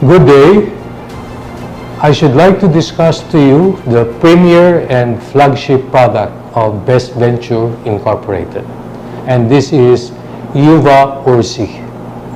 Good day. I should like to discuss to you the premier and flagship product of Best Venture Incorporated. And this is UVA Ursi.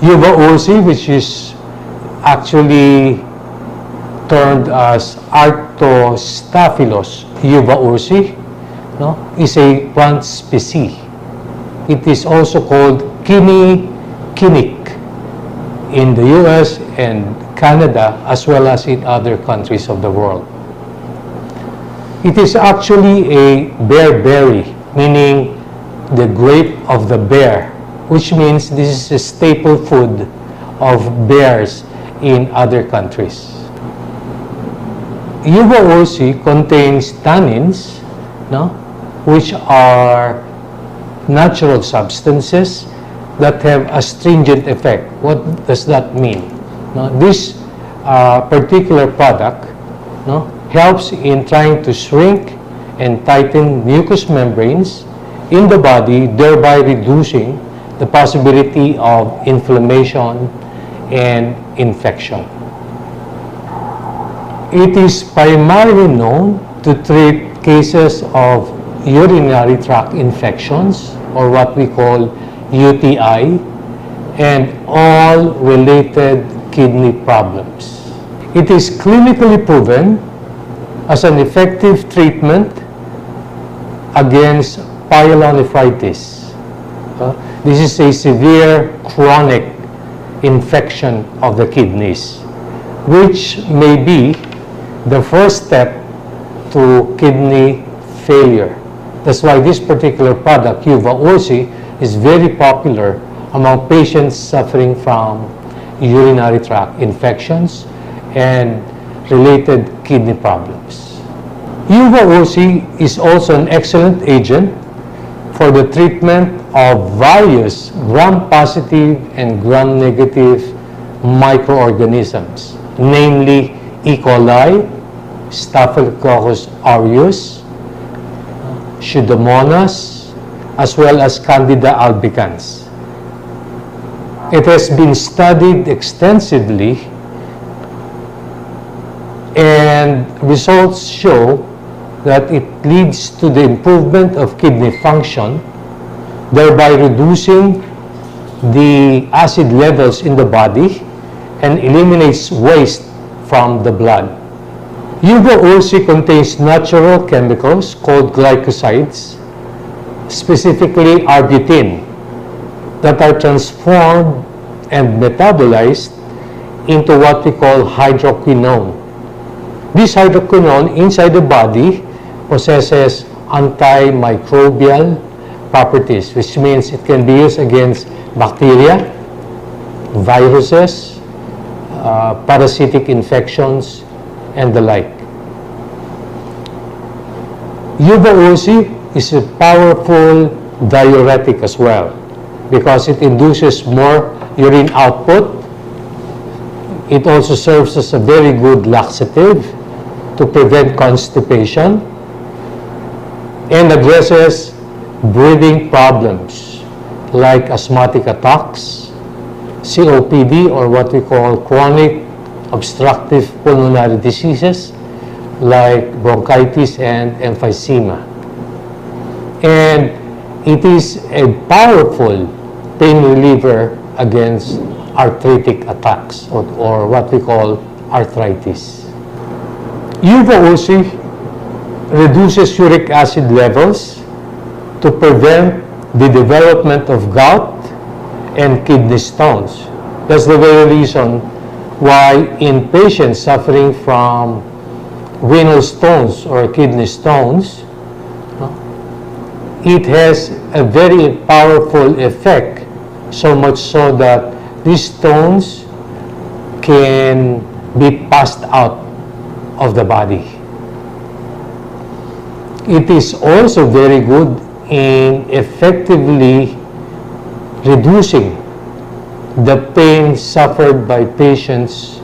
UVA Ursi, which is actually termed as Arctostaphylos UVA Ursi, is a plant species. It is also called kinnikinnic in the US and Canada, as well as in other countries of the world. It is actually a bearberry, meaning the grape of the bear, which means this is a staple food of bears in other countries. UVA Ursi contains tannins, which are natural substances that have astringent effect. What does that mean? This particular product helps in trying to shrink and tighten mucous membranes in the body, thereby reducing the possibility of inflammation and infection. It is primarily known to treat cases of urinary tract infections, or what we call UTI, and all related kidney problems. It is clinically proven as an effective treatment against pyelonephritis. This is a severe chronic infection of the kidneys, which may be the first step to kidney failure. That's why this particular product, UVA Ursi, is very popular among patients suffering from urinary tract infections and related kidney problems. UVA Ursi is also an excellent agent for the treatment of various gram-positive and gram-negative microorganisms, namely E. coli, Staphylococcus aureus, Pseudomonas, as well as Candida albicans. It has been studied extensively, and results show that it leads to the improvement of kidney function, thereby reducing the acid levels in the body and eliminates waste from the blood. UVA Ursi contains natural chemicals called glycosides, specifically arbutin, that are transformed and metabolized into what we call hydroquinone. This hydroquinone inside the body possesses antimicrobial properties, which means it can be used against bacteria, viruses, parasitic infections, and the like. UVA Ursi is a powerful diuretic as well, because it induces more urine output. It also serves as a very good laxative to prevent constipation and addresses breathing problems like asthmatic attacks, COPD, or what we call chronic obstructive pulmonary diseases like bronchitis and emphysema. And it is a powerful pain reliever against arthritic attacks, or what we call arthritis. UVA Ursi reduces uric acid levels to prevent the development of gout and kidney stones. That's the very reason why in patients suffering from renal stones or kidney stones, it has a very powerful effect, so much so that these stones can be passed out of the body. It is also very good in effectively reducing the pain suffered by patients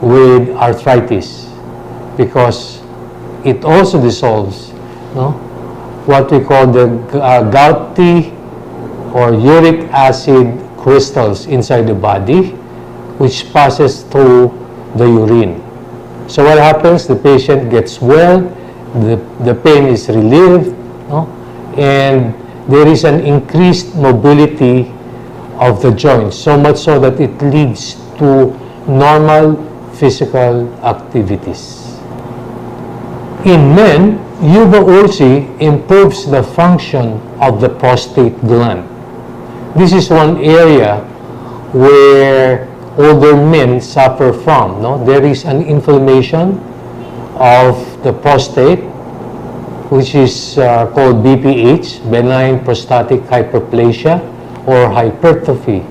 with arthritis, because it also dissolves what we call the gouty or uric acid crystals inside the body, which passes through the urine. So what happens? The patient gets well, the pain is relieved, no? And there is an increased mobility of the joints, so much so that it leads to normal physical activities. In men, UVA Ursi improves the function of the prostate gland. This is one area where older men suffer from. No? There is an inflammation of the prostate, which is called BPH, benign prostatic hyperplasia, or hypertrophy,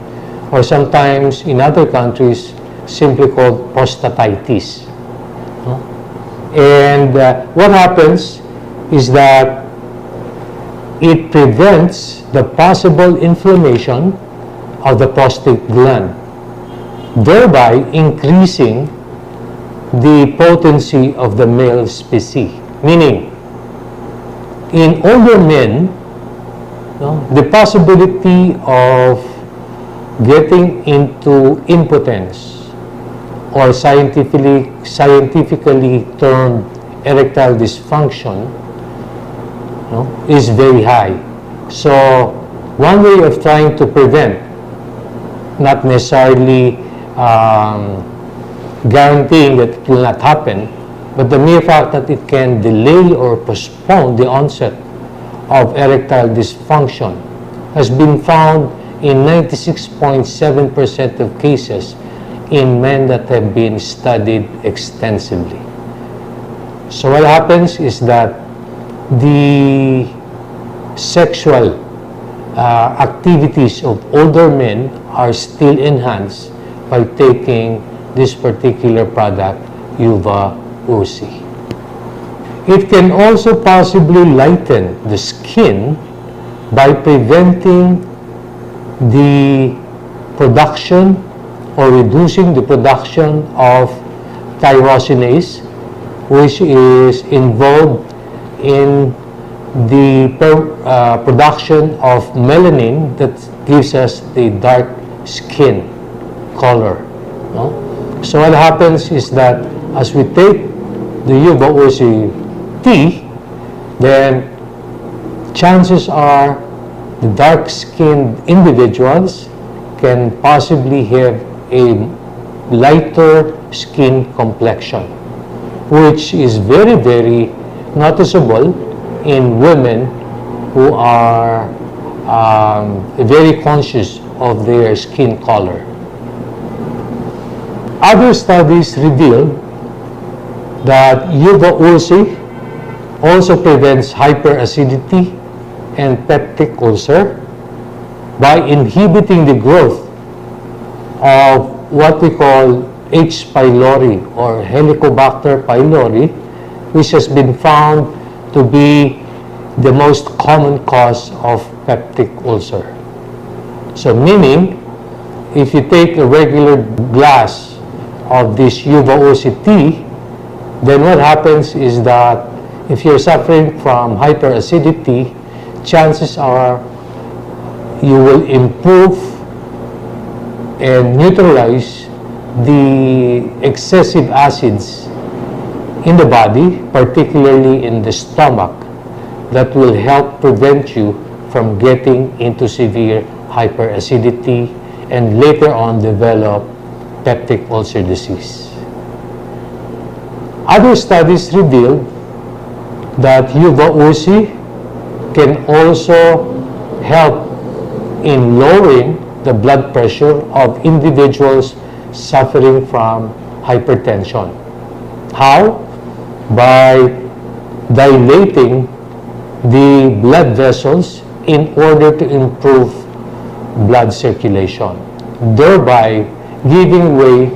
or sometimes in other countries simply called prostatitis. No? And what happens is that it prevents the possible inflammation of the prostate gland, thereby increasing the potency of the male species. Meaning, in older men, the possibility of getting into impotence, or scientifically termed erectile dysfunction, is very high. So one way of trying to prevent, not necessarily guaranteeing that it will not happen, but the mere fact that it can delay or postpone the onset of erectile dysfunction has been found in 96.7% of cases in men that have been studied extensively. So what happens is that the sexual activities of older men are still enhanced by taking this particular product, UVA Ursi. It can also possibly lighten the skin by preventing the production or reducing the production of tyrosinase, which is involved in the production of melanin that gives us the dark skin color. No? So what happens is that as we take the UVA Ursi tea, then chances are the dark-skinned individuals can possibly have a lighter skin complexion, which is very, very noticeable in women who are very conscious of their skin color. Other studies reveal that UVA Ursi also prevents hyperacidity and peptic ulcer by inhibiting the growth of what we call H. pylori or Helicobacter pylori, which has been found to be the most common cause of peptic ulcer. So meaning, if you take a regular glass of this UVA Ursi tea, then what happens is that if you're suffering from hyperacidity, chances are you will improve and neutralize the excessive acids in the body, particularly in the stomach, that will help prevent you from getting into severe hyperacidity and later on develop peptic ulcer disease. Other studies reveal that UVA Ursi can also help in lowering the blood pressure of individuals suffering from hypertension. How? By dilating the blood vessels in order to improve blood circulation, thereby giving way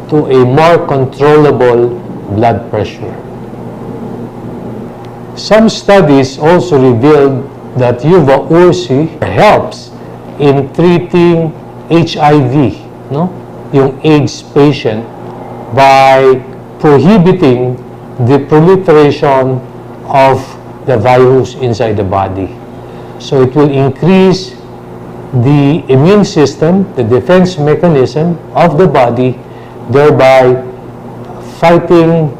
to a more controllable blood pressure. Some studies also revealed that UVA Ursi helps in treating HIV, yung AIDS patient, by prohibiting the proliferation of the virus inside the body. So it will increase the immune system, the defense mechanism of the body, thereby fighting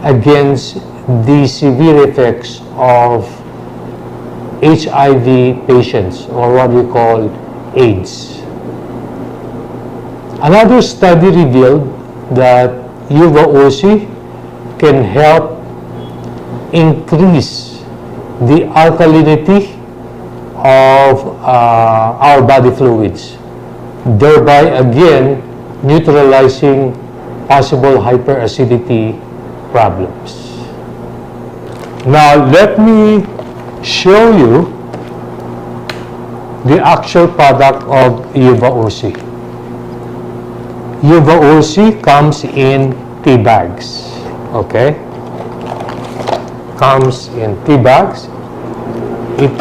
against the severe effects of HIV patients, or what we call AIDS. Another study revealed that UVA Ursi can help increase the alkalinity of our body fluids, thereby again neutralizing possible hyperacidity problems. Now let me show you the actual product of UVA Ursi. UVA Ursi comes in tea bags, okay? Comes in tea bags. It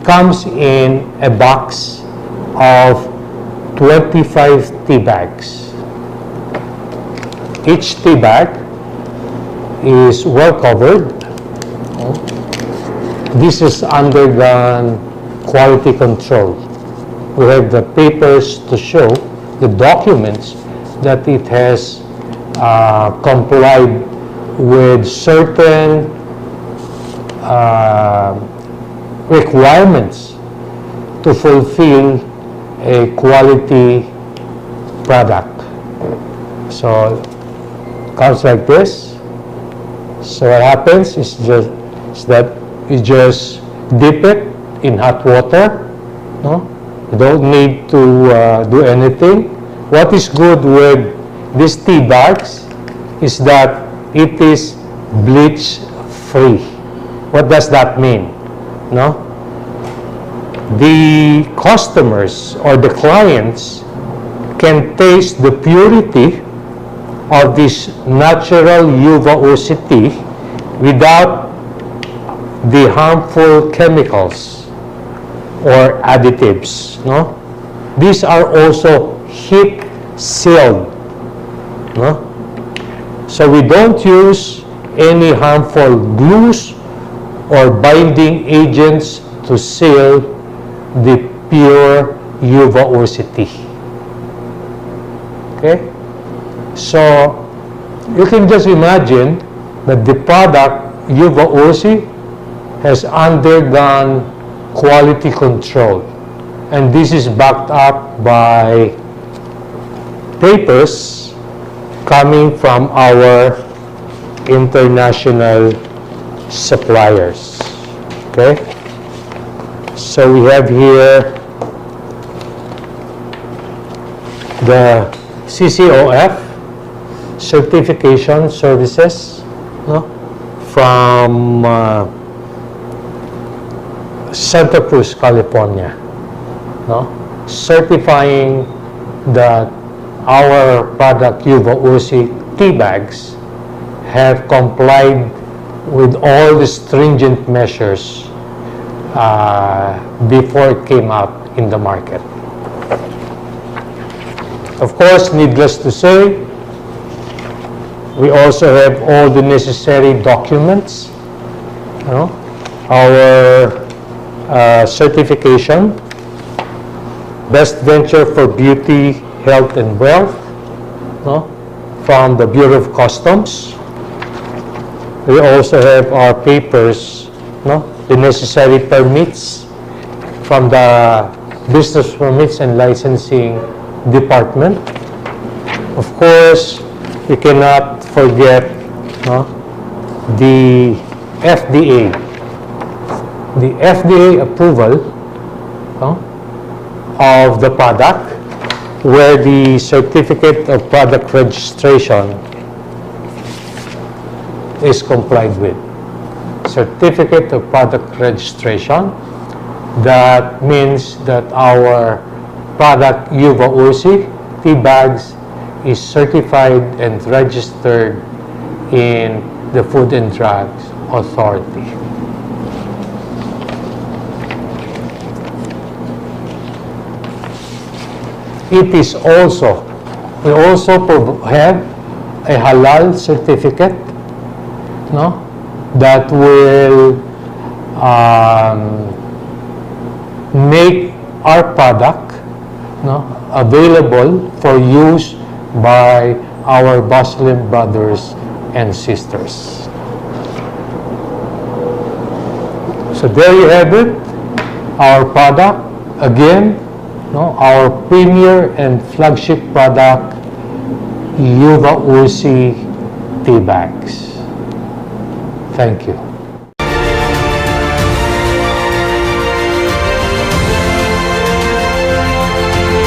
comes in a box of 25 tea bags. Each tea bag is well covered. This is undergone quality control. We have the papers to show, the documents, that it has complied with certain requirements to fulfill a quality product. So it comes like this. So what happens is that you just dip it in hot water. No? You don't need to do anything. What is good with these tea bags is that it is bleach free. What does that mean? No? The customers or the clients can taste the purity of this natural UVA Ursi tea without the harmful chemicals or additives. No? These are also heat sealed. No? So we don't use any harmful glues or binding agents to seal the pure UVA Ursi tea. Okay? So you can just imagine that the product UVA Ursi has undergone quality control, and this is backed up by papers coming from our international suppliers. Okay? So we have here the CCOF certification services, no? From Santa Cruz, California, no? Certifying that our product UVA Ursi tea bags have complied with all the stringent measures before it came out in the market. Of course, needless to say, we also have all the necessary documents. You know, our certification, Best Venture for Beauty, Health and Wealth, no? From the Bureau of Customs. We also have our papers, no? The necessary permits from the Business Permits and Licensing Department. Of course, we cannot forget, no? The FDA. The FDA approval, no? Of the product, where the certificate of product registration is complied with. Certificate of product registration, that means that our product UVA Ursi tea bags is certified and registered in the Food and Drugs Authority. It is also, we also have a halal certificate, no, that will make our product, no, available for use by our Muslim brothers and sisters. So there you have it, our product. Again, no, our premier and flagship product, UVA Ursi Tea Bags. Thank you.